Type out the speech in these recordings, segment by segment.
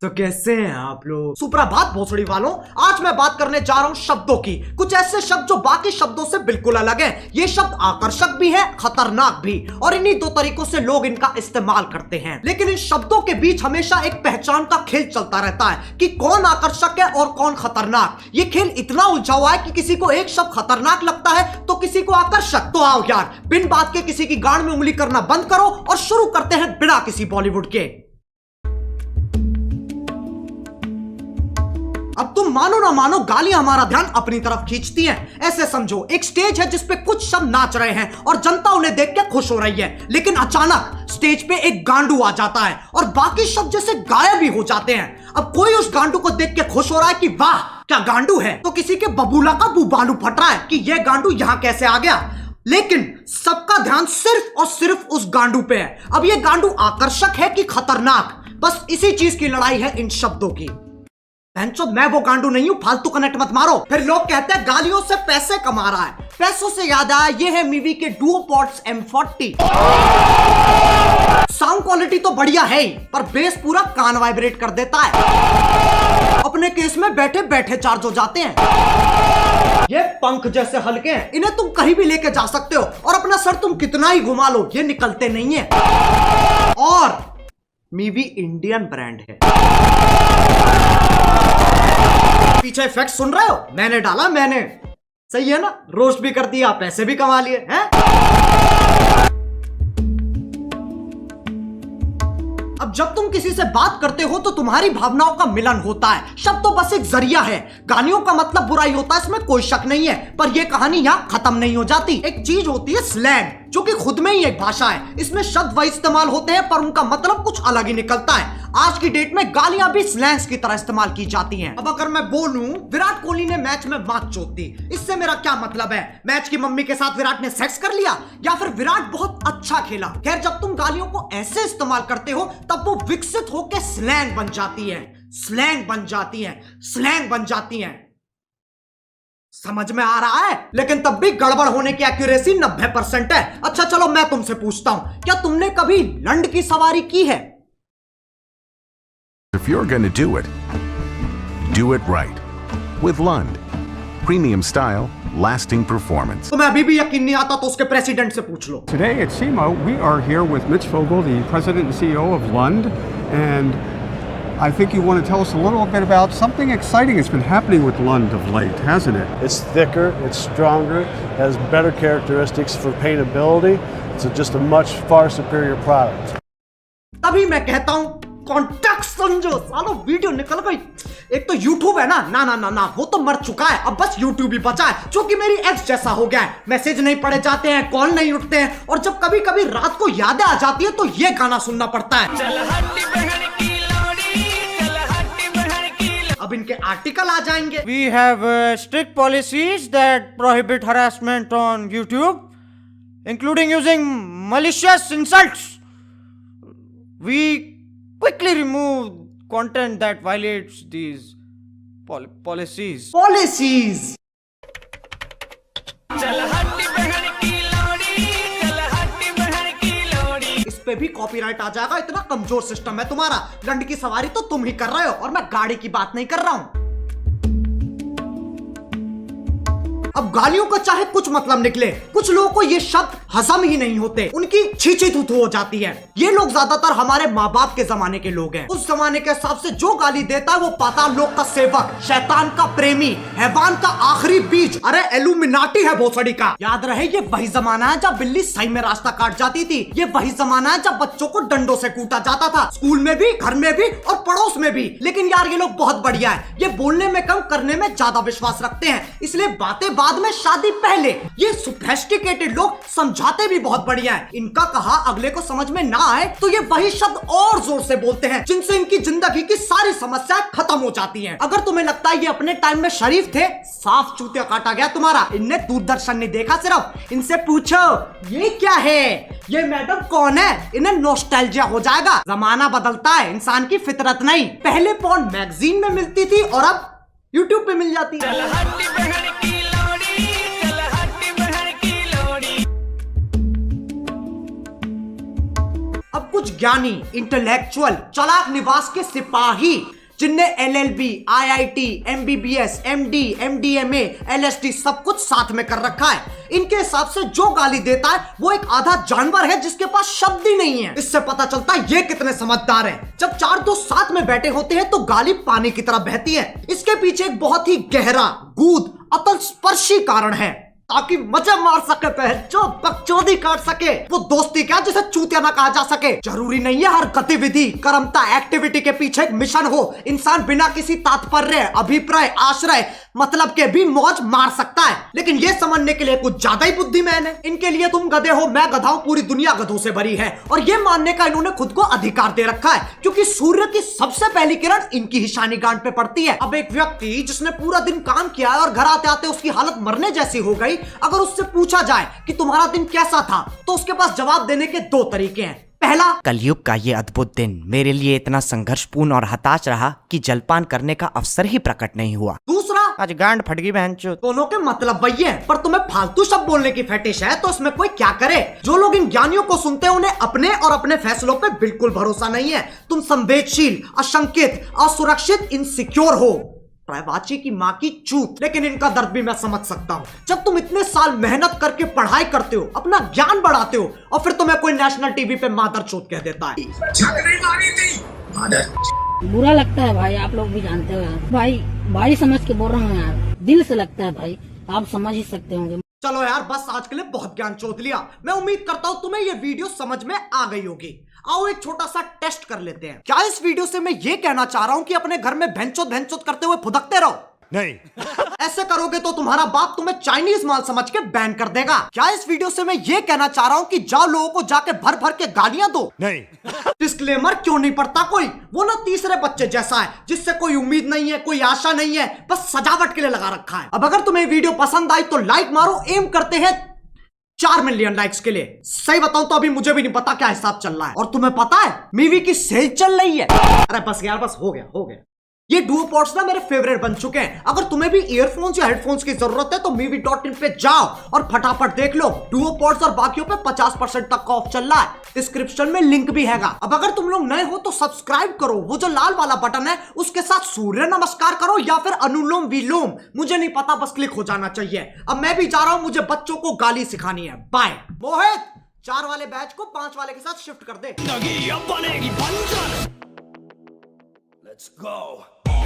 तो कैसे हैं आप लोग? सुप्रभात भोसड़ी वालों, आज मैं बात करने जा रहा हूं शब्दों की। कुछ ऐसे शब्द जो बाकी शब्दों से बिल्कुल अलग हैं। ये शब्द आकर्षक भी है, खतरनाक भी, और इन्हीं दो तरीकों से लोग इनका इस्तेमाल करते हैं। लेकिन इन शब्दों के बीच हमेशा एक पहचान का खेल चलता रहता है कि कौन आकर्षक है और कौन खतरनाक। ये खेल इतना उलझा हुआ है कि किसी को एक शब्द खतरनाक लगता है तो किसी को आकर्षक। तो आओ यार, बिन बात के किसी की गांड में उंगली करना बंद करो और शुरू करते हैं बिना किसी बॉलीवुड के। अब तुम मानो ना मानो, गालियां हमारा ध्यान अपनी तरफ खींचती हैं। ऐसे समझो, एक स्टेज है जिसपे कुछ शब्द नाच रहे हैं और जनता उन्हें देख के खुश हो रही है, लेकिन अचानक स्टेज पे एक गांडू आ जाता है और बाकी शब्द जैसे गायब ही हो जाते हैं। अब कोई उस गांडू को देख के खुश हो रहा है कि वाह क्या गांडू है, तो किसी के बबूला का बुबालू फट रहा है कि यह गांडू यहां कैसे आ गया। लेकिन सबका ध्यान सिर्फ और सिर्फ उस गांडू पे है। अब यह गांडू आकर्षक है कि खतरनाक, बस इसी चीज की लड़ाई है इन शब्दों की। बहनचोद, मैं वो गांडू नहीं हूं, फालतू कनेक्ट मत मारो। फिर लोग कहते हैं गालियों से पैसे कमा रहा है। पैसों से याद आया, ये है मीवी के डुओपॉड्स M40। साउंड क्वालिटी तो बढ़िया है ही, पर बेस पूरा कान वाइब्रेट कर देता है। अपने केस में बैठे बैठे चार्ज हो जाते हैं। ये पंख जैसे हल्के हैं, इन्हें तुम कहीं भी लेके जा सकते हो और अपना सर तुम कितना ही घुमा लो, ये निकलते नहीं है। और मीवी इंडियन ब्रांड है। पीछे इफेक्ट सुन रहे हो? मैंने डाला, मैंने। सही है ना? रोस्ट भी कर दिया, पैसे भी कमा लिए हैं। अब जब तुम किसी से बात करते हो तो तुम्हारी भावनाओं का मिलन होता है। शब्द तो बस एक जरिया है। गालियों का मतलब बुराई होता है, इसमें कोई शक नहीं है, पर यह कहानी यहां खत्म नहीं हो जाती। एक चीज होती है स्लैंग, जो कि खुद में ही एक भाषा है। इसमें शब्द वही इस्तेमाल होते हैं पर उनका मतलब कुछ अलग ही निकलता है। आज की डेट में गालियां भी स्लैंग्स की तरह इस्तेमाल की जाती हैं। अब अगर मैं बोलूं विराट कोहली ने मैच में मात चोक दी, इससे मेरा क्या मतलब है? मैच की मम्मी के साथ विराट ने सेक्स कर लिया, या फिर विराट बहुत अच्छा खेला? खैर, जब तुम गालियों को ऐसे इस्तेमाल करते हो तब वो विकसित होकर स्लैंग बन जाती है, स्लैंग बन जाती है, स्लैंग बन जाती है। समझ में आ रहा है? लेकिन तब भी गड़बड़ होने की एक्यूरेसी 90% है। अच्छा चलो, मैं तुमसे पूछता हूं, क्या तुमने कभी लंड की सवारी की है? If you're going to do it right. With Lund. Premium style, lasting performance. तो मैं अभी भी यकीन नहीं आता तो उसके प्रेसिडेंट से पूछ लो। Today at SEMA, we are here with Mitch Vogel, the president and CEO of Lund, and I think you want to tell us a little bit about something exciting that's been happening with Lund of late, hasn't it? It's thicker, it's stronger, has better characteristics for paintability. It's just a much far superior product. तभी मैं कहता हूं context समझो। सालो video निकल गई। एक तो YouTube है ना, ना ना ना ना, वो तो मर चुका है। अब बस YouTube ही बचा है, जो कि मेरी एक्स जैसा हो गया है। मैसेज नहीं पढ़े जाते हैं, कॉल नहीं उठते हैं, और जब कभी कभी रात को यादें आ जाती है तो ये गाना सुनना पड़ता है। अब इनके आर्टिकल आ जाएंगे। We have strict policies that prohibit harassment on YouTube, including using malicious insults. We quickly remove content that violates these policies. Policies. इस पे भी कॉपीराइट आ जाएगा, इतना कमजोर सिस्टम है तुम्हारा। लंड की सवारी तो तुम ही कर रहे हो और मैं गाड़ी की बात नहीं कर रहा हूं। अब गालियों का चाहे कुछ मतलब निकले, कुछ लोगों को ये शब्द हजम ही नहीं होते, उनकी छींची थूथू हो जाती है। ये लोग ज्यादातर हमारे माँ बाप के जमाने के लोग हैं। उस जमाने के हिसाब से जो गाली देता है वो पाताल लोक का सेवक, शैतान का प्रेमी, हैवान का आखिरी बीज, अरे एलुमिनाटी है भोसड़ी का। याद रहे, ये वही जमाना है जब बिल्ली सही में रास्ता काट जाती थी। ये वही जमाना है जब बच्चों को डंडों से कूटा जाता था, स्कूल में भी, घर में भी और पड़ोस में भी। लेकिन यार ये लोग बहुत बढ़िया है, ये बोलने में कम करने में ज्यादा विश्वास रखते हैं, इसलिए बातें बाद में शादी पहले। ये सोफिस्टिकेटेड लोग समझाते भी बहुत बढ़िया है। इनका कहा अगले को समझ में ना आए तो ये वही शब्द और जोर से बोलते हैं जिनसे इनकी जिंदगी की सारी समस्याएं खत्म हो जाती हैं। अगर तुम्हें लगता है ये अपने टाइम में शरीफ थे, साफ चूतिया काटा गया तुम्हारा। इनने दूरदर्शन नहीं देखा सिर्फ। इनसे पूछो ये क्या है, ये मैडम कौन है, इन्हें नॉस्टैल्जिया हो जाएगा। जमाना बदलता है, इंसान की फितरत नहीं। पहले पॉर्न मैगजीन में मिलती थी और अब यूट्यूब पे मिल जाती है। अब कुछ ज्ञानी, इंटेलेक्चुअल, चालाक निवास के सिपाही जिनने LLB, IIT, MBBS, MD, MDMA, LSD सब कुछ साथ में कर रखा है, इनके हिसाब से जो गाली देता है वो एक आधा जानवर है जिसके पास शब्द ही नहीं है। इससे पता चलता है ये कितने समझदार हैं। जब चार दोस्त साथ में बैठे होते हैं तो गाली पानी की तरह बहती है। इसके पीछे एक बहुत ही गहरा, गूढ़, अतल स्पर्शी कारण है, ताकि मजे मार सके, जो बकचोदी काट सके। वो दोस्ती क्या जिसे चूतिया ना कहा जा सके। जरूरी नहीं है हर गतिविधि, कर्मता, एक्टिविटी के पीछे एक मिशन हो। इंसान बिना किसी तात्पर्य, अभिप्राय, आश्रय, मतलब के भी मौज मार सकता है, लेकिन ये समझने के लिए कुछ ज्यादा ही बुद्धिमान है। इनके लिए तुम गधे हो, मैं गधा हूं, पूरी दुनिया गधों से भरी है, और ये मानने का इन्होंने खुद को अधिकार दे रखा है क्योंकि सूर्य की सबसे पहली किरण इनकी ही शानी गांठ पे पड़ती है। अब एक व्यक्ति जिसने पूरा दिन काम किया है और घर आते आते उसकी हालत मरने जैसी हो गई, अगर उससे पूछा जाए कि तुम्हारा दिन कैसा था, तो उसके पास जवाब देने के दो तरीके हैं। पहला, कलयुग का ये अद्भुत दिन मेरे लिए इतना संघर्षपूर्ण और हताश रहा कि जलपान करने का अवसर ही प्रकट नहीं हुआ। दूसरा, आज गांड फट गई बहनचोद। दोनों के मतलब वही है, पर तुम्हें फालतू शब्द बोलने की फेटिश है तो इसमें कोई क्या करे। जो लोग इन ज्ञानियों को सुनते हैं उन्हें अपने और अपने फैसलों पे बिल्कुल भरोसा नहीं है। तुम संवेदनशील, असंकित, असुरक्षित, इनसिक्योर हो। प्रायवाची की माँ की चूत। लेकिन इनका दर्द भी मैं समझ सकता हूँ। जब तुम इतने साल मेहनत करके पढ़ाई करते हो, अपना ज्ञान बढ़ाते हो, और फिर तुम्हें कोई नेशनल टीवी पे मादर चोत कह देता है। बुरा लगता है भाई, आप लोग भी जानते हो यार। भाई समझ के बोल रहा हूँ यार, दिल से लगता है भाई, आप समझ ही सकते होंगे। चलो यार, बस आज के लिए बहुत ज्ञान चोत लिया। मैं उम्मीद करता हूँ तुम्हें ये वीडियो समझ में आ गई होगी। आओ एक छोटा सा टेस्ट कर लेते हैं। क्या इस वीडियो से मैं ये कहना चाह रहा हूँ कि अपने घर में भैंचोद करते हुए फुदकते रहो? नहीं। ऐसे करोगे तो तुम्हारा बाप तुम्हें चाइनीज माल समझ के बैन कर देगा। क्या इस वीडियो से मैं ये कहना चाह रहा हूँ कि जाओ लोगों को जाके भर भर के गालियां दो? नहीं। डिस्क्लेमर क्यों नहीं पढ़ता कोई? वो ना तीसरे बच्चे जैसा है जिससे कोई उम्मीद नहीं है, कोई आशा नहीं है, बस सजावट के लिए लगा रखा है। अब अगर तुम्हें वीडियो पसंद आई तो लाइक मारो। एम करते हैं 4 मिलियन लाइक्स के लिए। सही बताऊं तो अभी मुझे भी नहीं पता क्या हिसाब चल रहा है। और तुम्हें पता है मीवी की सेल चल रही है। अरे बस यार, बस हो गया। ये डुओ पॉड्स ना मेरे फेवरेट बन चुके हैं। अगर तुम्हें भी ईयरफोन्स या हेडफोन्स की जरूरत है तो movie.in पे जाओ और फटाफट देख लो। डुओ पॉड्स और बाकियों पे 50% तक ऑफ चल रहा है। डिस्क्रिप्शन में लिंक भी हैगा। अब अगर तुम लोग नए हो तो सब्सक्राइब करो, वो जो लाल वाला बटन है उसके साथ सूर्य नमस्कार करो या फिर अनुलोम विलोम, मुझे नहीं पता, बस क्लिक हो जाना चाहिए। अब मैं भी जा रहा हूं, मुझे बच्चों को गाली सिखानी है। बाय। मोहित, 4 वाले बैच को 5 वाले के साथ शिफ्ट कर दे। Let's go.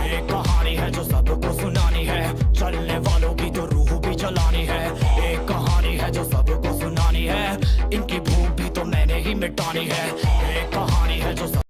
एक कहानी है जो सबको सुनानी है, चलने वालों की तो रूह भी जलानी है। एक कहानी है जो सबको सुनानी है, इनकी भूख भी तो मैंने ही मिटानी है। एक कहानी है जो